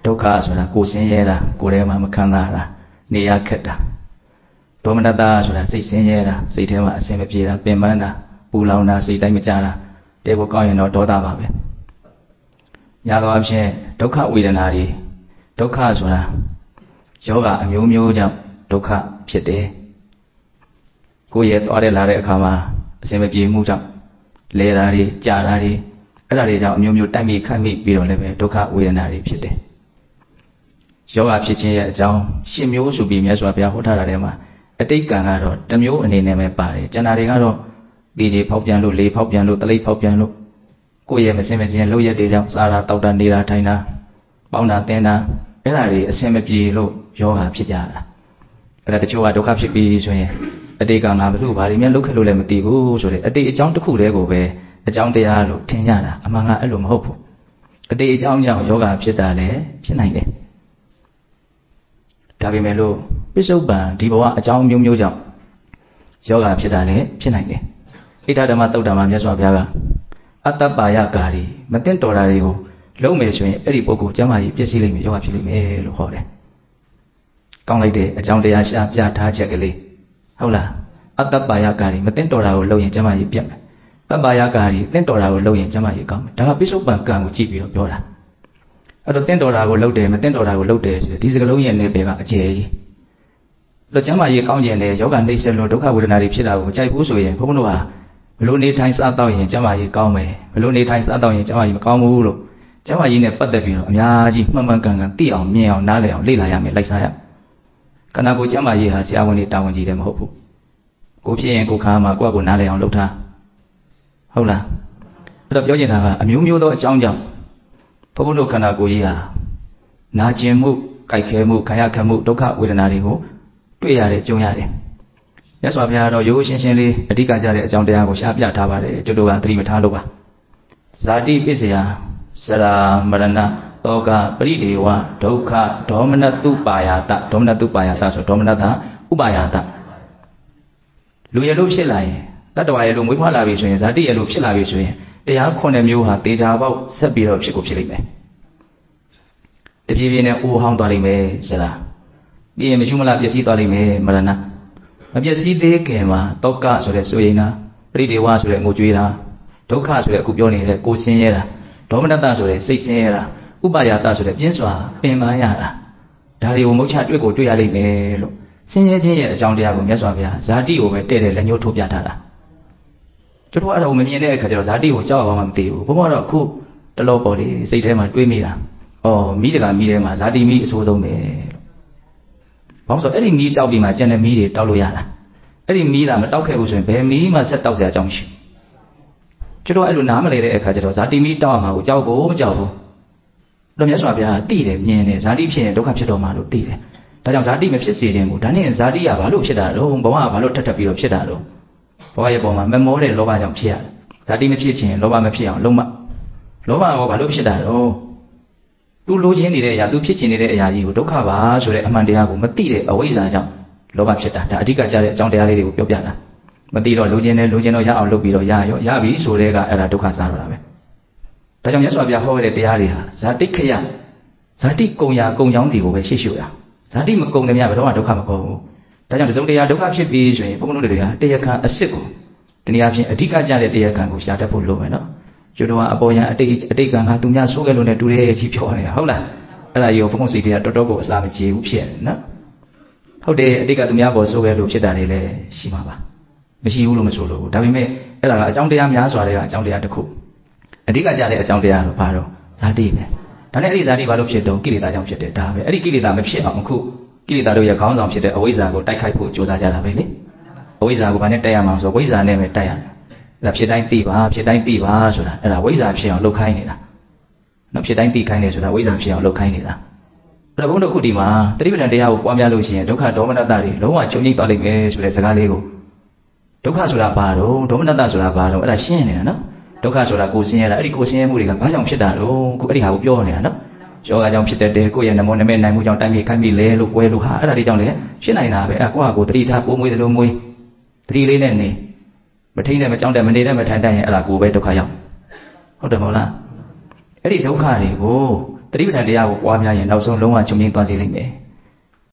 ဒုက္ခဆိုတာကိုယ်ဆင်းရဲတာကိုယ်ထဲမှာမခံစားတာနေရခက်တာဒေါမနတဆိုတာစိတ်ဆင်းရဲတာစိတ်ထဲမှာအဆင်မပြေတာပင်ပန်းတာပူလောင်တာစိတ်တိုင်းမကြတာတဲဖို့ကောင်းရင်တော့ဒေါသပါပဲညာတော့အဖြစ်ဒုက္ခဝေဒနာတွေဒုက္ခဆိုတာယောဂအမျိုးမျိုးကြောင့်ဒုက္ခဖြစ်တယ်ကိုယ်ရဲ့သွားတဲ့လာတဲ့အခါမှာအဆင်မပြေမှုကြောင့်လဲတာတွေကြာတာတွေအဲ့ဒါတွေကြောင့်အမျိုးမျိုးတိုက်မိခတ်မိပြီးတော့လည်းပဲဒုက္ခဝေဒနာတွေဖြစ်တယ်ယောဂဖြစ်ခြင်းရဲ့အကြောင်းရှင်းမျိုးဆိုပြီးမြတ်စွာဘုရားဟောထားတာထဲမှာအတိတ်ကံကတော့တစ်မျိုးအနေနဲ့ပဲပါတယ်ကျန်တာတွေကတော့ဒီကြီးဖောက်ပြန်လို့လေဖောက်ပြန်လို့တလိပ်ဖောက်ပြန်လို့ကိုယ့်ရဲ့မစင်မစင်လှုပ်ရက်တွေကြောင့်စားတာတောက်တာနေတာထိုင်တာပေါင်းတာတင်းတာအဲ့ဒါတွေအဆင်မပြေလို့ယောဂဖြစ်ကြတာအဲ့ဒါတချို့ကဒုက္ခဖြစ်ပြီးဆိုရင်အတိတ်ကငါဘယ်သူဘာတွေများလုပ်ခဲ့လို့လည်းမသိဘူးဆိုတဲ့အတိတ်အကြောင်းတစ်ခုတည်းကိုပဲအကြောင်းတရားလို့ထင်ကြတာအမှန်ကအဲ့လိုမဟုတ်ဘူးအတိတ်အကြောင်းကြောင့်ယောဂဖြစ်တာလည်းဖြစ်နိုင်တယ်ဒါပေမဲ့လို့ပစ္စုပန်ဒီဘဝအကြောင်းမျိုးမျိုးကြောင့်ယောဂဖြစ်တာလည်းဖြစ်နိုင်တယ်ဣဋ္ဌဓမ္မသုတ်တံမှာမြတ်စွာဘုရားကအတ္တပါယကာရီမသိတော်တာတွေကိုလုံးမယ်ဆိုရင်အဲ့ဒီပုဂ္ဂိုလ်ကျမ်းမာရေးပြည့်စည်လိမ့်မယ်ယောဂဖြစ်လိမ့်မယ်လို့ဟောတယ်ကောင်းလိုက်တဲ့အကြောင်းတရားရှားပြထားချက်ကလေးဟုတ်လားအတ္တပါယကာရီမသိတော်တာကိုလုပ်ရင်ကျမ်းမာရေးပြတ်မယ်ပပ္ပယကာရီသိတော်တာကိုလုပ်ရင်ကျမ်းမာရေးကောင်းမယ်ဒါကပစ္စုပန်ကံကိုကြည့်ပြီးတော့ပြောတာအဲ့တော့သိတော်တာကိုလုပ်တယ်မသိတော်တာကိုလုပ်တယ်ဆိုဒီစကလုံးရဲ့နယ်ပယ်ကအကျယ်ကြီးတော့ကျမ်းမာရေးကောင်းခြင်းနဲ့ယောဂနှိမ့်ဆက်လို့ဒုက္ခဝေဒနာတွေဖြစ်တာကိုမကြိုက်ဘူးဆိုရင်ဘုန်းဘုန်းတို့ဟာဘလို့နေထိုင်စားတော့ရင်ကျမ်းမာရေးကောင်းမယ်ဘလို့နေထိုင်စားတော့ရင်ကျမ်းမာရေးမကောင်းဘူးလို့ကျမ်းမာရေးနဲ့ပတ်သက်ပြီးတော့အများကြီးမှန်မှန်ကန်ကန်သိအောင်မြင်အောင်နားလည်အောင်လေ့လာရမယ်လိုက်စားရခန္ဓာကိုယ်ကျမ်းမာရေးဟာဆရာဝန်တွေတာဝန်ကြီးတယ်မဟုတ်ဘူးကိုဖြစ်ရင်ကိုခါမှာကိုယ့်ကိုနားလည်အောင်လုပ်ထားဟုတ်လားအဲ့တော့ပြောချင်တာကအမျိုးမျိုးသောအကြောင်းကြောင့်ဘုန်းဘုန်းတို့ခန္ဓာကိုယ်ကြီးဟာနာကျင်မှုကြိုက်ခဲမှုခံရခက်မှုဒုက္ခဝေဒနာတွေကိုတွေ့ရတယ်ကြုံရတယ်မြတ်စွာဘုရားတော့ရိုးရှင်းရှင်းလေးအဓိကကြတဲ့အကြောင်းတရားကိုရှားပြထားပါတယ်ကျွတ်တို့ကသတိမထားလို့ပါဇာတိပစ္စယစရာမရဏတောကပရိဒေဝဒုက္ခဒေါမနတုပါယတဒေါမနတုပါယတဆိုဒေါမနတဥပါယတလူရလို့ဖြစ်လာရင်တတ္တဝါရလို့မွေးဖွားလာပြီဆိုရင်ဇာတိရလို့ဖြစ်လာပြီဆိုရင်တရား9မျိုးဟာတေချာပေါက်ဆက်ပြီးတော့ဖြစ်ကိုဖြစ်လိမ့်မယ်တပြေးပြေးနဲ့အိုးဟောင်းသွားလိမ့်မယ်ဆရာပြီးရင်မရှိမလားပျက်စီးသွားလိမ့်မယ်မရဏမပျက်စီးသေးခင်မှာတောကဆိုတဲ့ဆိုရင်နာပရိဒေဝဆိုတဲ့ငိုကြွေးတာဒုက္ခဆိုတဲ့အခုပြောနေတဲ့ကိုယ်ဆင်းရဲတာဒေါမနတဆိုတဲ့စိတ်ဆင်းရဲတာဥပါယတဆိုတဲ့ပြင်းစွာပင်ပန်းရတာဒါတွေကိုမုတ်ချတွေ့ကိုတွေ့ရလိမ့်မယ်လို့ဆင်းရဲခြင်းရဲ့အကြောင်းတရားကိုမြတ်စွာဘုရားဇာတိကိုပဲတဲ့တဲ့လက်ညှိုးထိုးပြထားတာကျွန်တော်အဲ့ဒါကိုမမြင်တဲ့အခါကျတော့ဇာတိကိုကြောက်အောင်မှမသိဘူးဘုရားတော့အခုတလောပေါ်လေးစိတ်ထဲမှာတွေးမိတာဩမိတကမိထဲမှာဇာတိမိအဆိုးဆုံးပဲဘာလို့ဆိုအဲ့ဒီမီးတောက်ပြီးမှကျန်တဲ့မီးတွေတောက်လို့ရတာအဲ့ဒီမီးကမတောက်ခဲ့ဘူးဆိုရင်ဘယ်မီးမှဆက်တောက်စရာအကြောင်းရှိကျွန်တော်အဲ့လိုနားမလဲတဲ့အခါကျတော့ဇာတိမီးတောက်မှာကိုကြောက်ကိုမကြောက်ဘူးတော့မြတ်စွာဘုရားသိတယ်မြင်တယ်ဇာတိဖြစ်ရင်ဒုက္ခဖြစ်တော်မှာလို့သိတယ်ဒါကြောင့်ဇာတိမဖြစ်စေခြင်းကိုဒါနဲ့ဇာတိကဘာလို့ဖြစ်တာတော့ဘဝကဘာလို့ထပ်ထပ်ပြီးတော့ဖြစ်တာတော့ဘဝရဲ့ပုံမှာမမောတဲ့လောဘကြောင့်ဖြစ်ရတယ်ဇာတိမဖြစ်ခြင်းလောဘမဖြစ်အောင်လုံးမလောဘကဘာလို့ဖြစ်တာတော့သူလိုချင်နေတဲ့အရာသူဖြစ်ချင်နေတဲ့အရာကြီးကိုဒုက္ခပါဆိုတဲ့အမှန်တရားကိုမသိတဲ့အဝိဇ္ဇာကြောင့်လောဘဖြစ်တာဒါအဓိကကြတဲ့အကြောင်းတရားလေးတွေကိုပြောပြတာမသိတော့လိုချင်တယ်လိုချင်တော့ရအောင်လုပ်ပြီးတော့ရရောရပြီဆိုတဲ့ကအဲ့ဒါဒုက္ခစားတော့တာပဲဒါကြောင့်မြတ်စွာဘုရားဟောခဲ့တဲ့တရားတွေဟာဇာတိခယဇာတိကုံရာကုံချောင်းစီကိုပဲရှေ့ရှုတာဇာတိမကုံတယ်များဘယ်တော့မှဒုက္ခမကုန်ဘူးဒါကြောင့်သုံးတရားဒုက္ခဖြစ်ပြီးဆိုရင်ဘုန်းဘုန်းတို့တွေဟာတရားခံအစ်စ်ကိုဒီနေရာဖြင့်အဓိကကြတဲ့တရားခံကိုရှာတတ်ဖို့လိုမယ်နော်ကျွတ်တော်ကအပေါ်ရန်အတိတ်ကံဟာသူများဆိုးခဲ့လို့နဲ့တူတဲ့ကြီးပြောနေတာဟုတ်လားအဲ့ဒါကြီးကိုဘုန်းဘုန်းစီတရားတော်တော်ကိုအစာမကြေဘူးဖြစ်နေနော်ဟုတ်တယ်အတိတ်ကသူများပေါ်ဆိုးခဲ့လို့ဖြစ်တာတွေလည်းရှိမှာပါမရှိဘူးလို့မဆိုလို့ဒါပေမဲ့အဲ့ဒါကအကြောင်းတရားများစွာတွေကအကြောင်းတရားတစ်ခုအဓိကကြတဲ့အကြောင်းတရားတော့ဘာတော့ဇာတိပဲဒါနဲ့အဲ့ဒီဇာတိဘာလို့ဖြစ်တော့ကိလေသာကြောင့်ဖြစ်တယ်ဒါပဲအဲ့ဒီကိလေသာမဖြစ်အောင်အခုကိလေသာတို့ရဲ့ခေါင်းဆောင်ဖြစ်တဲ့အဝိဇ္ဇာကိုတိုက်ခိုက်ဖို့ကြိုးစားကြတာပဲလေအဝိဇ္ဇာကိုဘာနဲ့တိုက်ရမှာဆိုဝိဇ္ဇာနဲ့ပဲတိုက်ရတယ်အဲ့ဒါဖြစ်တိုင်းသိပါဖြစ်တိုင်းသိပါဆိုတာအဲ့ဒါဝိဇ္ဇာဖြစ်အောင်လုပ်ခိုင်းနေတာနော်ဖြစ်တိုင်းသိခိုင်းနေဆိုတာဝိဇ္ဇာဖြစ်အောင်လုပ်ခိုင်းနေတာအဲ့ဒါဘုန်းတော်ခုဒီမှာတတိပဌာန်တရားကိုပွားများလို့ရှိရင်ဒုက္ခဒေါမနတတွေလုံးဝချုပ်ငြိမ့်သွားလိမ့်မယ်ဆိုတဲ့စကားလေးကိုဒုက္ခဆိုတာဘာတော့ဒေါမနတဆိုတာဘာတော့အဲ့ဒါရှင်းနေတာနော်ဒုက္ခဆိုတာကိုယ်ဆင်းရဲတာအဲ့ဒီကိုယ်ဆင်းရဲမှုတွေကဘာကြောင့်ဖြစ်တာတော့ခုအဲ့ဒီဟာကိုပြောနေတာနော်ယောဂကြောင့်ဖြစ်တဲ့ကိုယ့်ရဲ့နမောနမဲနိုင်မှုကြောင့်တိုက်မိခိုင်းမိလဲလို့ကွဲလို့ဟာအဲ့ဒါတွေကြောင့်လည်းဖြစ်နိုင်တာပဲအဲ့ကိုယ့်ဟာကိုယ်တတိထားပိုးမွေးတယ်လို့မွေးတတိလေးနဲ့နေမထိန်နဲ့မကြောက်တဲ့မနေတဲ့မထိုင်တတ်ရင်အဲ့ဒါကိုယ်ပဲဒုက္ခရောက်ဟုတ်တယ်မဟုတ်လားအဲ့ဒီဒုက္ခတွေကို တတိပဋ္ဌာန်တရားကိုပွားများရင်နောက်ဆုံးလုံးဝချုပ်ငြိမ်းသွားစေလိမ့်မယ်